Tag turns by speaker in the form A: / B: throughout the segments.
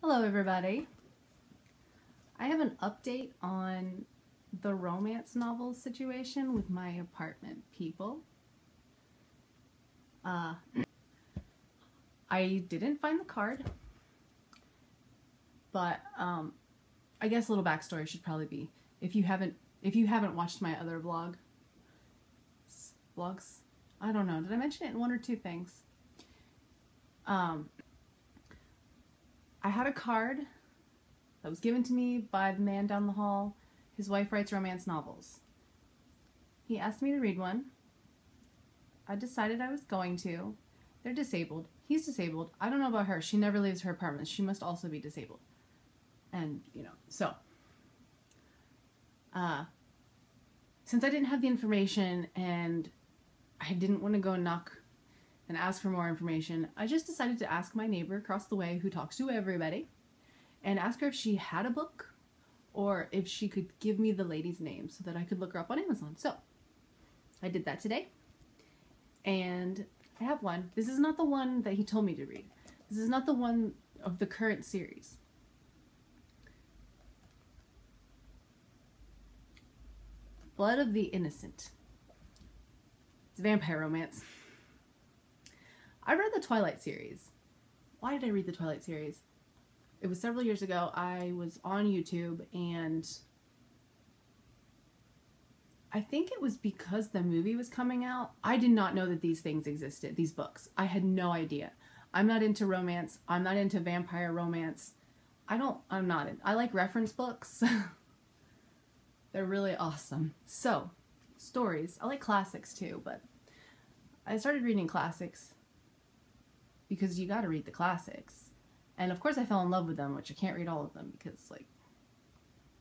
A: Hello everybody. I have an update on the romance novel situation with my apartment people. I didn't find the card, but I guess a little backstory should probably be if you haven't watched my other vlogs. I don't know. Did I mention it in one or two things? I had a card that was given to me by the man down the hall. His wife writes romance novels. He asked me to read one. I decided I was going to. They're disabled. He's disabled. I don't know about her. She never leaves her apartment. She must also be disabled. And, so. Since I didn't have the information and I didn't want to go knock and ask for more information, I just decided to ask my neighbor across the way who talks to everybody and ask her if she had a book or if she could give me the lady's name so that I could look her up on Amazon. So I did that today and I have one. This is not the one that he told me to read. This is not the one of the current series. Blood of the Innocent. It's a vampire romance. I read the Twilight series. Why did I read the Twilight series? It was several years ago. I was on YouTube and I think it was because the movie was coming out. I did not know that these things existed, these books. I had no idea. I'm not into romance. I'm not into vampire romance. I like reference books. They're really awesome. So, stories. I like classics too, but I started reading classics because you gotta read the classics. And of course I fell in love with them, which I can't read all of them because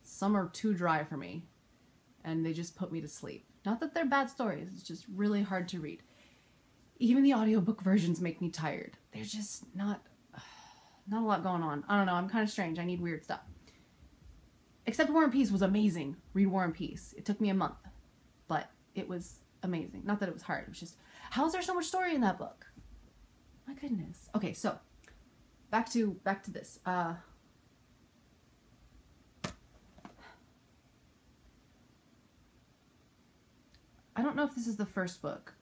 A: some are too dry for me and they just put me to sleep. Not that they're bad stories, it's just really hard to read. Even the audiobook versions make me tired. They're just not a lot going on. I don't know, I'm kind of strange. I need weird stuff. Except War and Peace was amazing. Read War and Peace. It took me a month, but it was amazing. Not that it was hard, it was just, how is there so much story in that book? My goodness. Okay, so back to this. I don't know if this is the first book.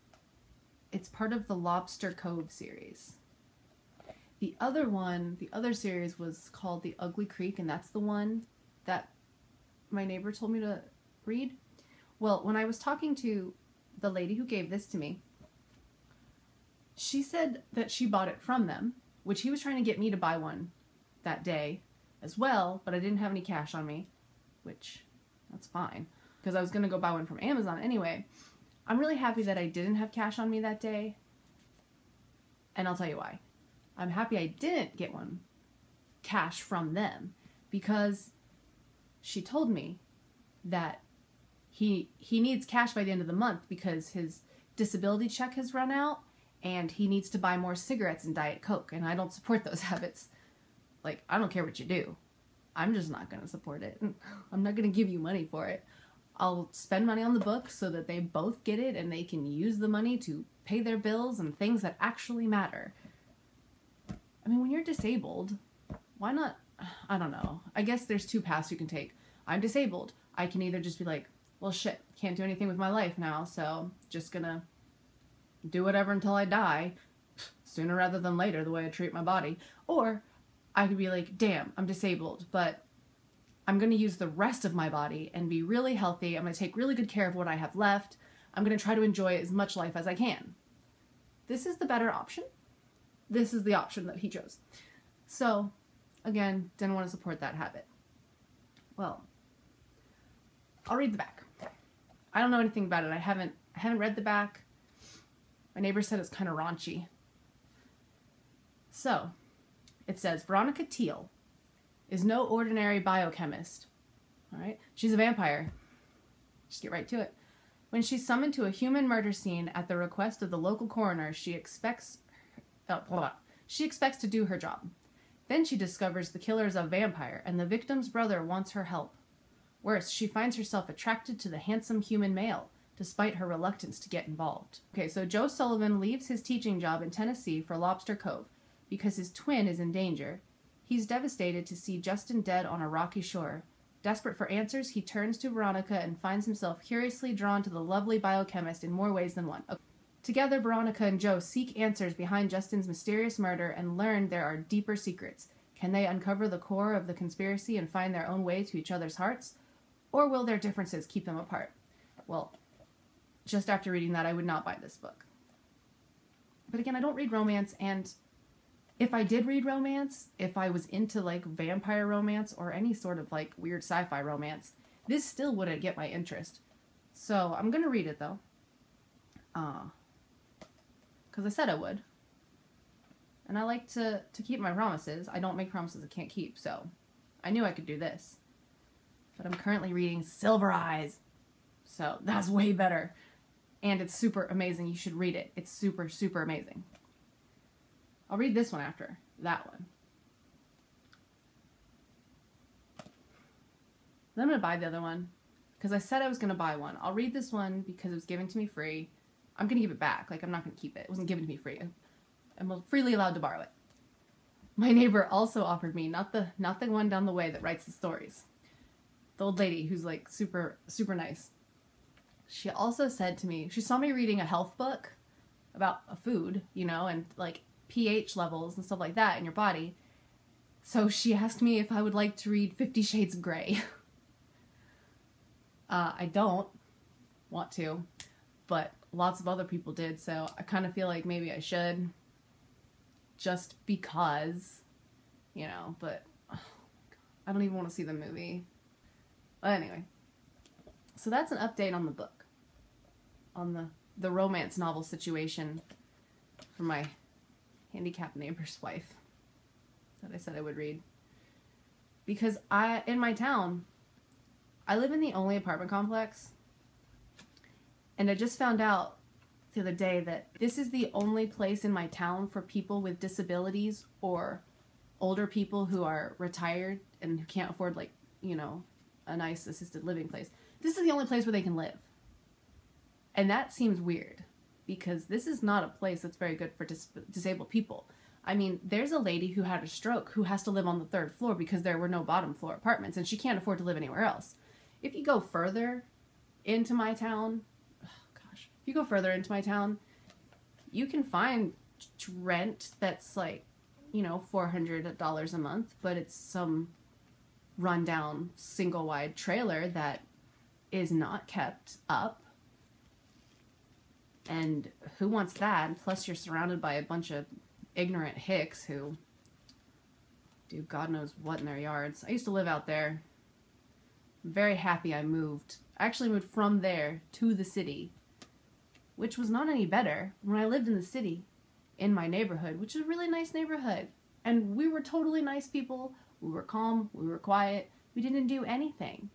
A: It's part of the Lobster Cove series. The other series was called The Ugly Creek, and that's the one that my neighbor told me to read. Well, when I was talking to the lady who gave this to me, she said that she bought it from them, which he was trying to get me to buy one that day as well, but I didn't have any cash on me, which that's fine, because I was going to go buy one from Amazon anyway. I'm really happy that I didn't have cash on me that day, and I'll tell you why. I'm happy I didn't get one cash from them, because she told me that he needs cash by the end of the month because his disability check has run out, and he needs to buy more cigarettes and Diet Coke, and I don't support those habits. I don't care what you do. I'm just not going to support it. I'm not going to give you money for it. I'll spend money on the book so that they both get it and they can use the money to pay their bills and things that actually matter. I mean, when you're disabled, why not? I don't know. I guess there's two paths you can take. I'm disabled. I can either just be like, well, shit, can't do anything with my life now, so just gonna do whatever until I die, sooner rather than later, the way I treat my body. Or I could be like, damn, I'm disabled, but I'm going to use the rest of my body and be really healthy. I'm going to take really good care of what I have left. I'm going to try to enjoy as much life as I can. This is the better option. This is the option that he chose. So, again, didn't want to support that habit. Well, I'll read the back. I don't know anything about it. I haven't read the back. My neighbor said it's kind of raunchy. So, it says, Veronica Teal is no ordinary biochemist. All right? She's a vampire. Just get right to it. When she's summoned to a human murder scene at the request of the local coroner, she expects to do her job. Then she discovers the killer is a vampire, and the victim's brother wants her help. Worse, she finds herself attracted to the handsome human male, despite her reluctance to get involved. Okay, so Joe Sullivan leaves his teaching job in Tennessee for Lobster Cove because his twin is in danger. He's devastated to see Justin dead on a rocky shore. Desperate for answers, he turns to Veronica and finds himself curiously drawn to the lovely biochemist in more ways than one. Together, Veronica and Joe seek answers behind Justin's mysterious murder and learn there are deeper secrets. Can they uncover the core of the conspiracy and find their own way to each other's hearts? Or will their differences keep them apart? Well, just after reading that, I would not buy this book. But again, I don't read romance, and if I did read romance, if I was into like vampire romance or any sort of like weird sci-fi romance, this still wouldn't get my interest. So I'm going to read it though. Because I said I would. And I like to keep my promises. I don't make promises I can't keep, so I knew I could do this. But I'm currently reading Silver Eyes. So that's way better. And it's super amazing. You should read it. It's super, super amazing. I'll read this one after that one. Then I'm going to buy the other one. Because I said I was going to buy one. I'll read this one because it was given to me free. I'm going to give it back. Like, I'm not going to keep it. It wasn't given to me free. I'm freely allowed to borrow it. My neighbor also offered me, not the one down the way that writes the stories. The old lady who's like super, super nice. She also said to me, she saw me reading a health book about a food, you know, and like pH levels and stuff like that in your body. So she asked me if I would like to read 50 Shades of Grey. I don't want to, but lots of other people did, so I kind of feel like maybe I should. Just because, you know, but oh, I don't even want to see the movie. But anyway, so that's an update on the book. On the romance novel situation for my handicapped neighbor's wife that I said I would read. Because in my town, I live in the only apartment complex, and I just found out the other day that this is the only place in my town for people with disabilities or older people who are retired and who can't afford, like, you know, a nice assisted living place. This is the only place where they can live. And that seems weird because this is not a place that's very good for disabled people. I mean, there's a lady who had a stroke who has to live on the 3rd floor because there were no bottom floor apartments and she can't afford to live anywhere else. If you go further into my town, if you go further into my town, you can find rent that's like, you know, $400 a month, but it's some rundown single wide trailer that is not kept up. And who wants that? Plus you're surrounded by a bunch of ignorant hicks who do God knows what in their yards. I used to live out there. I'm very happy I moved. I actually moved from there to the city, which was not any better when I lived in the city, in my neighborhood, which is a really nice neighborhood. And we were totally nice people. We were calm. We were quiet. We didn't do anything.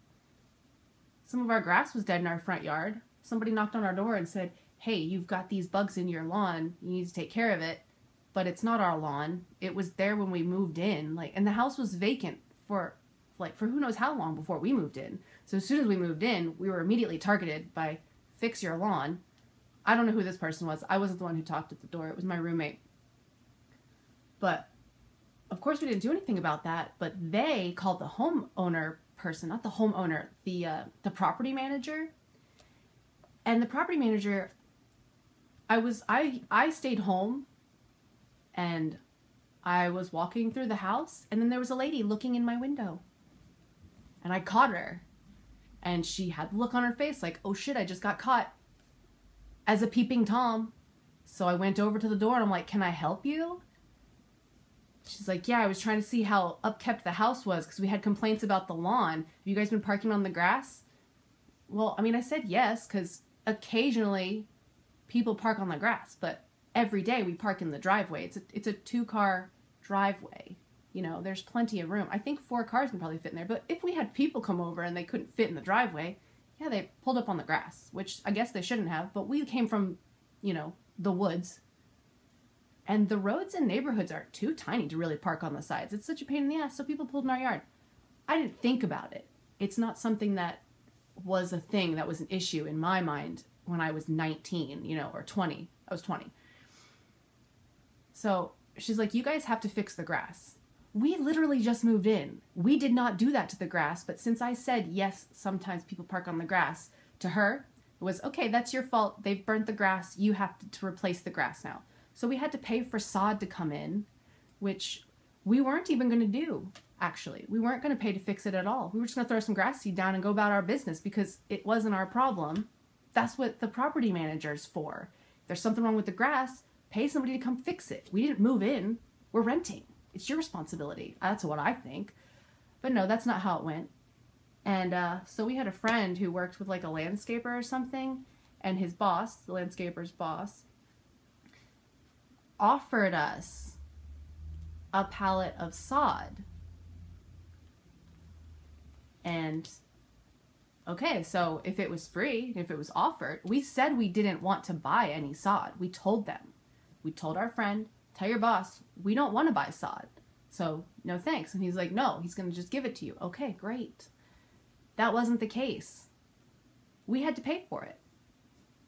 A: Some of our grass was dead in our front yard. Somebody knocked on our door and said, hey, you've got these bugs in your lawn. You need to take care of it. But it's not our lawn. It was there when we moved in. Like, and the house was vacant for who knows how long before we moved in. So as soon as we moved in, we were immediately targeted by fix your lawn. I don't know who this person was. I wasn't the one who talked at the door. It was my roommate. But, of course, we didn't do anything about that. But they called the homeowner person, not the homeowner, the property manager. And the property manager, I stayed home, and I was walking through the house, and then there was a lady looking in my window. And I caught her. And she had the look on her face like, oh shit, I just got caught. As a peeping Tom. So I went over to the door and I'm like, can I help you? She's like, yeah, I was trying to see how upkept the house was because we had complaints about the lawn. Have you guys been parking on the grass? Well, I mean, I said yes because occasionally people park on the grass, but every day we park in the driveway. It's a 2-car driveway. You know, there's plenty of room. I think 4 cars can probably fit in there, but if we had people come over and they couldn't fit in the driveway, yeah, they pulled up on the grass, which I guess they shouldn't have, but we came from, you know, the woods. And the roads and neighborhoods are too tiny to really park on the sides. It's such a pain in the ass, so people pulled in our yard. I didn't think about it. It's not something that was a thing that was an issue in my mind when I was 19, you know, or 20. I was 20. So she's like, you guys have to fix the grass. We literally just moved in. We did not do that to the grass, but since I said, yes, sometimes people park on the grass, to her, it was, okay, that's your fault. They've burnt the grass. You have to replace the grass now. So we had to pay for sod to come in, which we weren't even going to do, actually. We weren't going to pay to fix it at all. We were just going to throw some grass seed down and go about our business because it wasn't our problem. That's what the property manager's for. If there's something wrong with the grass, pay somebody to come fix it. We didn't move in. We're renting. It's your responsibility. That's what I think. But no, that's not how it went. And so we had a friend who worked with like a landscaper or something, and his boss, the landscaper's boss, offered us a pallet of sod. And okay, so if it was free, if it was offered, we said we didn't want to buy any sod. We told them. We told our friend, tell your boss, we don't want to buy sod. So no thanks. And he's like, no, he's going to just give it to you. Okay, great. That wasn't the case. We had to pay for it.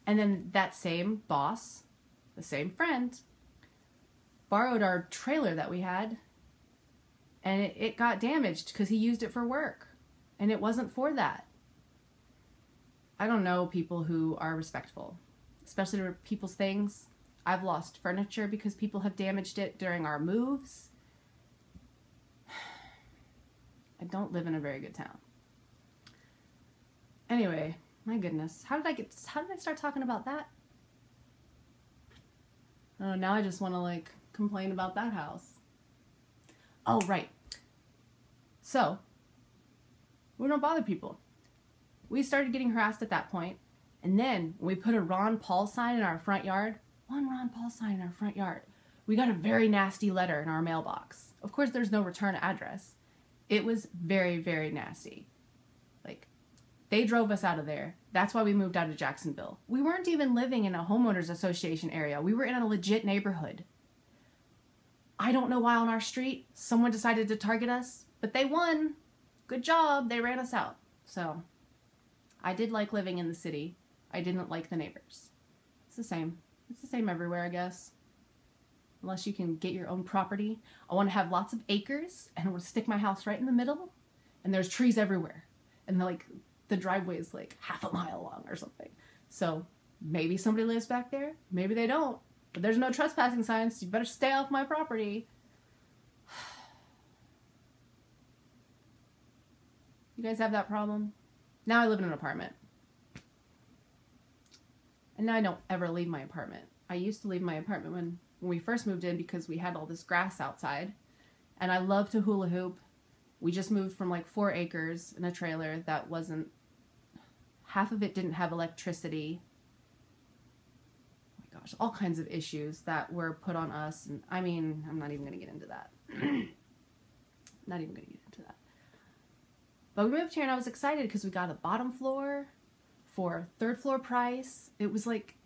A: And then that same boss, the same friend, borrowed our trailer that we had, and it got damaged because he used it for work. And it wasn't for that. I don't know people who are respectful, especially to people's things. I've lost furniture because people have damaged it during our moves. I don't live in a very good town. Anyway, my goodness, how did I start talking about that? Oh, now I just want to like complain about that house. Oh, right. So, we don't bother people. We started getting harassed at that point, and then when we put a Ron Paul sign in our front yard, one Ron Paul sign in our front yard, we got a very nasty letter in our mailbox. Of course, there's no return address. It was very, very nasty. Like, they drove us out of there. That's why we moved out of Jacksonville. We weren't even living in a homeowners association area. We were in a legit neighborhood. I don't know why on our street someone decided to target us, but they won. Good job. They ran us out. So, I did like living in the city. I didn't like the neighbors. It's the same. It's the same everywhere, I guess. Unless you can get your own property. I want to have lots of acres, and I want to stick my house right in the middle, and there's trees everywhere. And like the driveway is like half a mile long or something. So maybe somebody lives back there. Maybe they don't. But there's no trespassing signs, so you better stay off my property. You guys have that problem? Now I live in an apartment. And now I don't ever leave my apartment. I used to leave my apartment when we first moved in because we had all this grass outside. And I love to hula hoop. We just moved from like 4 acres in a trailer that wasn't, half of it didn't have electricity. Oh my gosh, all kinds of issues that were put on us. And I mean, I'm not even going to get into that. Not even going to get into that. But we moved here and I was excited because we got a bottom floor for 3rd floor price. It was like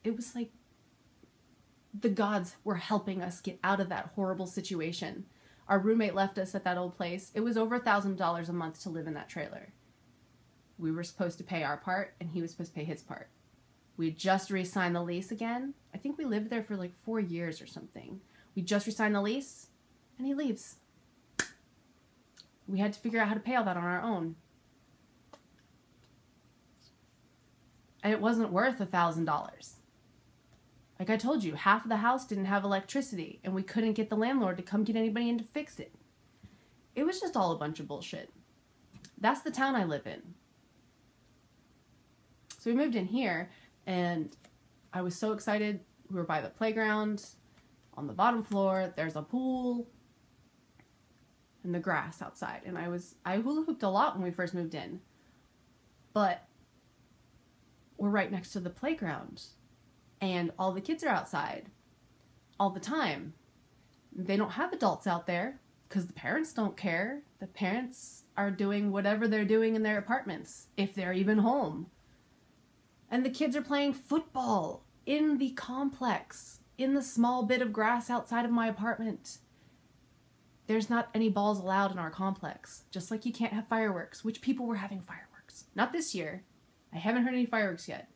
A: the gods were helping us get out of that horrible situation. Our roommate left us at that old place. It was over $1,000 a month to live in that trailer. We were supposed to pay our part, and he was supposed to pay his part. We just re-signed the lease again. I think we lived there for like 4 years or something. We just re-signed the lease, and he leaves. We had to figure out how to pay all that on our own. And it wasn't worth $1,000. Like I told you, half of the house didn't have electricity, and we couldn't get the landlord to come get anybody in to fix it. It was just all a bunch of bullshit. That's the town I live in. So we moved in here, and I was so excited. We were by the playground. On the bottom floor, there's a pool and the grass outside. And I hula hooped a lot when we first moved in. But we're right next to the playground. And all the kids are outside all the time. They don't have adults out there because the parents don't care. The parents are doing whatever they're doing in their apartments, if they're even home. And the kids are playing football in the complex, in the small bit of grass outside of my apartment. There's not any balls allowed in our complex, just like you can't have fireworks, which people were having fireworks. Not this year. I haven't heard any fireworks yet.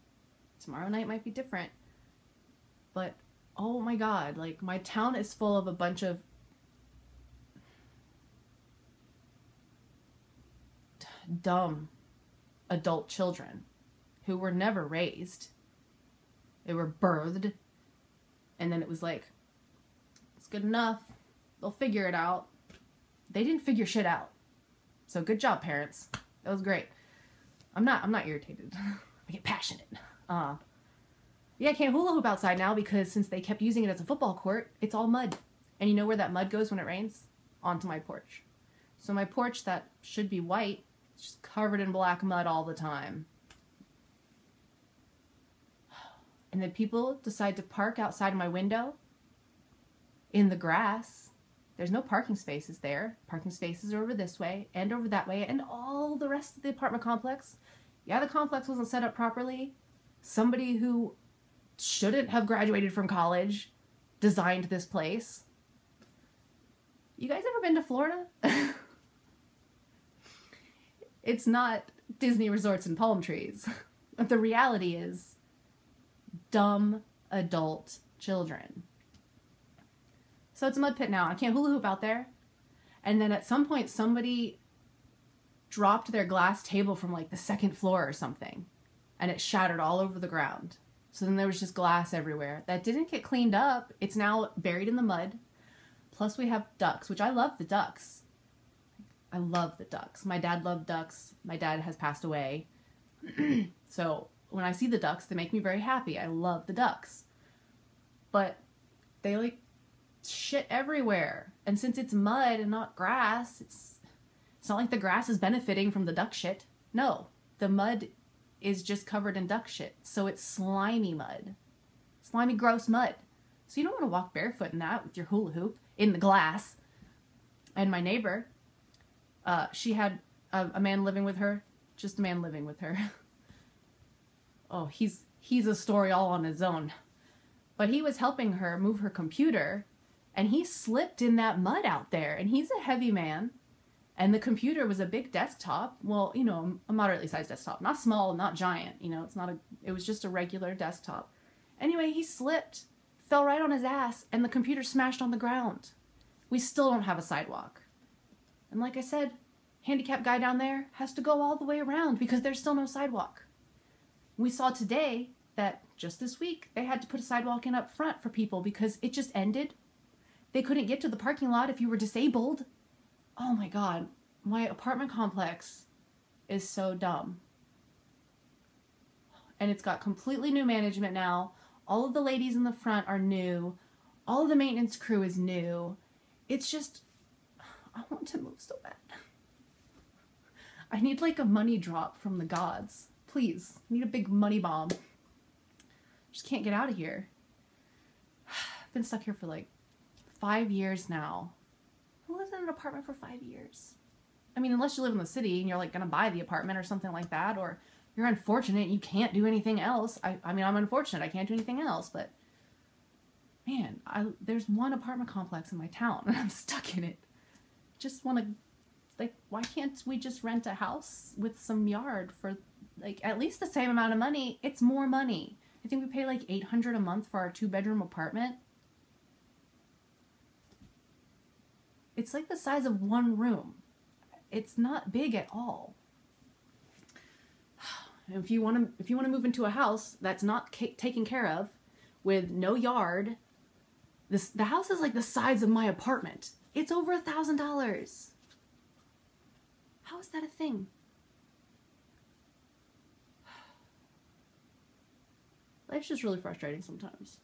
A: Tomorrow night might be different. But, oh my god, like, my town is full of a bunch of dumb adult children who were never raised. They were birthed, and then it was like, it's good enough. They'll figure it out. They didn't figure shit out. So good job, parents. That was great. I'm not irritated. I get passionate. Yeah, I can't hula hoop outside now because since they kept using it as a football court, it's all mud. And you know where that mud goes when it rains? Onto my porch. So my porch that should be white is just covered in black mud all the time. And then people decide to park outside of my window in the grass. There's no parking spaces there. Parking spaces are over this way and over that way and all the rest of the apartment complex. Yeah, the complex wasn't set up properly. Somebody who shouldn't have graduated from college designed this place. You guys ever been to Florida? It's not Disney resorts and palm trees. But the reality is dumb adult children. So it's a mud pit now. I can't hula hoop out there. And then at some point somebody dropped their glass table from like the second floor or something. And it shattered all over the ground. So then there was just glass everywhere. That didn't get cleaned up. It's now buried in the mud. Plus we have ducks, which I love the ducks. I love the ducks. My dad loved ducks. My dad has passed away. So when I see the ducks, they make me very happy. I love the ducks. But they like shit everywhere. And since it's mud and not grass, it's not like the grass is benefiting from the duck shit. No, the mud is just covered in duck shit. So it's slimy mud. Slimy, gross mud. So you don't want to walk barefoot in that with your hula hoop in the glass. And my neighbor, she had a man living with her. Just a man living with her. Oh, he's a story all on his own. But he was helping her move her computer, and he slipped in that mud out there. And he's a heavy man. And the computer was a big desktop. Well, you know, a moderately sized desktop. Not small, not giant. You know, it was just a regular desktop. Anyway, he slipped, fell right on his ass, and the computer smashed on the ground. We still don't have a sidewalk. And like I said, handicapped guy down there has to go all the way around because there's still no sidewalk. We saw today that just this week, they had to put a sidewalk in up front for people because it just ended. They couldn't get to the parking lot if you were disabled. Oh my God, my apartment complex is so dumb. And it's got completely new management now. All of the ladies in the front are new. All of the maintenance crew is new. It's just, I want to move so bad. I need like a money drop from the gods. Please, I need a big money bomb. Just can't get out of here. I've been stuck here for like 5 years now. Who lives in an apartment for 5 years? I mean, unless you live in the city and you're like going to buy the apartment or something like that, or you're unfortunate and you can't do anything else. I mean, I'm unfortunate. I can't do anything else, but man, there's one apartment complex in my town and I'm stuck in it. Just want to, like, why can't we just rent a house with some yard for like at least the same amount of money? It's more money. I think we pay like $800 a month for our 2-bedroom apartment. It's like the size of one room. It's not big at all. If you want to move into a house that's not taken care of, with no yard, the house is like the size of my apartment. It's over $1,000. How is that a thing? Life's just really frustrating sometimes.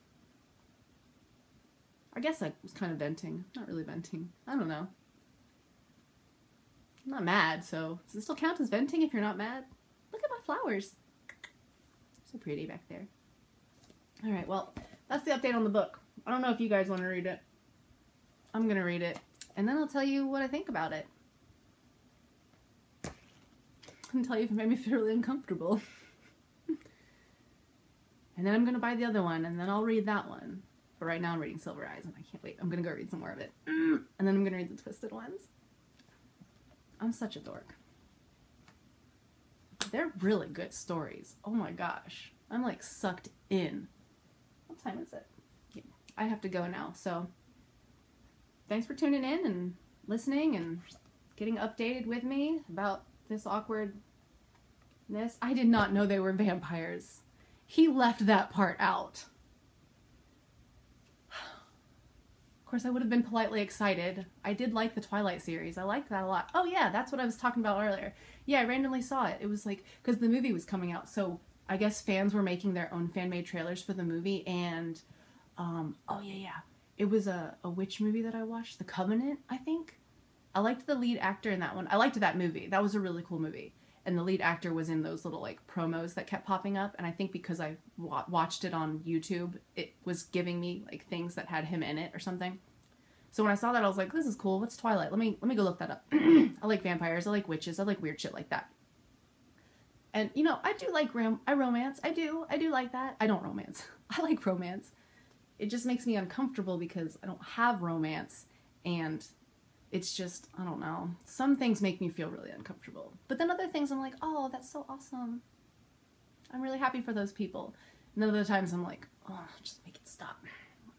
A: I guess I was kind of venting. Not really venting. I don't know. I'm not mad, so does it still count as venting if you're not mad? Look at my flowers. So pretty back there. Alright, well, that's the update on the book. I don't know if you guys want to read it. I'm going to read it, and then I'll tell you what I think about it. And tell you if it made me feel really uncomfortable. And then I'm going to buy the other one, and then I'll read that one. But right now I'm reading Silver Eyes, and I can't wait. I'm going to go read some more of it. And then I'm going to read the Twisted ones. I'm such a dork. They're really good stories. Oh my gosh. I'm like sucked in. What time is it? Yeah, I have to go now. So thanks for tuning in and listening and getting updated with me about this awkwardness. I did not know they were vampires. He left that part out. Of course, I would have been politely excited. I did like the Twilight series. I liked that a lot. Oh yeah, that's what I was talking about earlier. Yeah, I randomly saw it. It was like, because the movie was coming out, so I guess fans were making their own fan-made trailers for the movie, and, oh yeah. It was a witch movie that I watched, The Covenant, I think. I liked the lead actor in that one. I liked that movie. That was a really cool movie. And the lead actor was in those little, like, promos that kept popping up, and I think because I watched it on YouTube, it was giving me, like, things that had him in it or something. So when I saw that, I was like, this is cool. What's Twilight? Let me go look that up. I like vampires. I like witches. I like weird shit like that. And, you know, I do like I romance. I do like that. I don't romance. I like romance. It just makes me uncomfortable because I don't have romance, and it's just, I don't know. Some things make me feel really uncomfortable. But then other things I'm like, oh, that's so awesome. I'm really happy for those people. And other times I'm like, oh, just make it stop.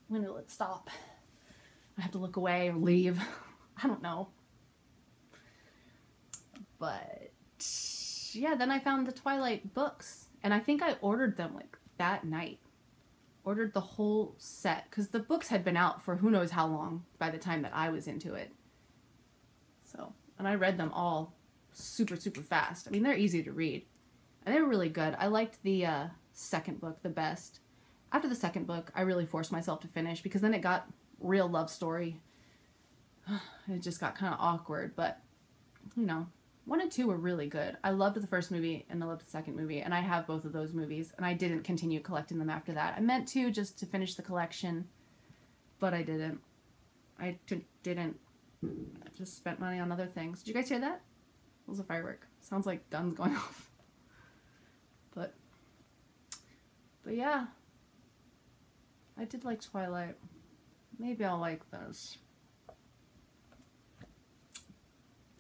A: When will it stop? I have to look away or leave. I don't know. But yeah, then I found the Twilight books, and I think I ordered them like that night. Ordered the whole set, because the books had been out for who knows how long by the time that I was into it. So, and I read them all super, super fast. I mean, they're easy to read. And they were really good. I liked the second book the best. After the second book, I really forced myself to finish, because then it got real love story. It just got kind of awkward, but, you know, 1 and 2 were really good. I loved the first movie, and I loved the second movie, and I have both of those movies, and I didn't continue collecting them after that. I meant to, just to finish the collection, but I didn't. I just spent money on other things. Did you guys hear that? It was a firework. Sounds like guns going off. But yeah. I did like Twilight. Maybe I'll like this.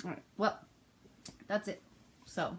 A: Alright, well, that's it. So,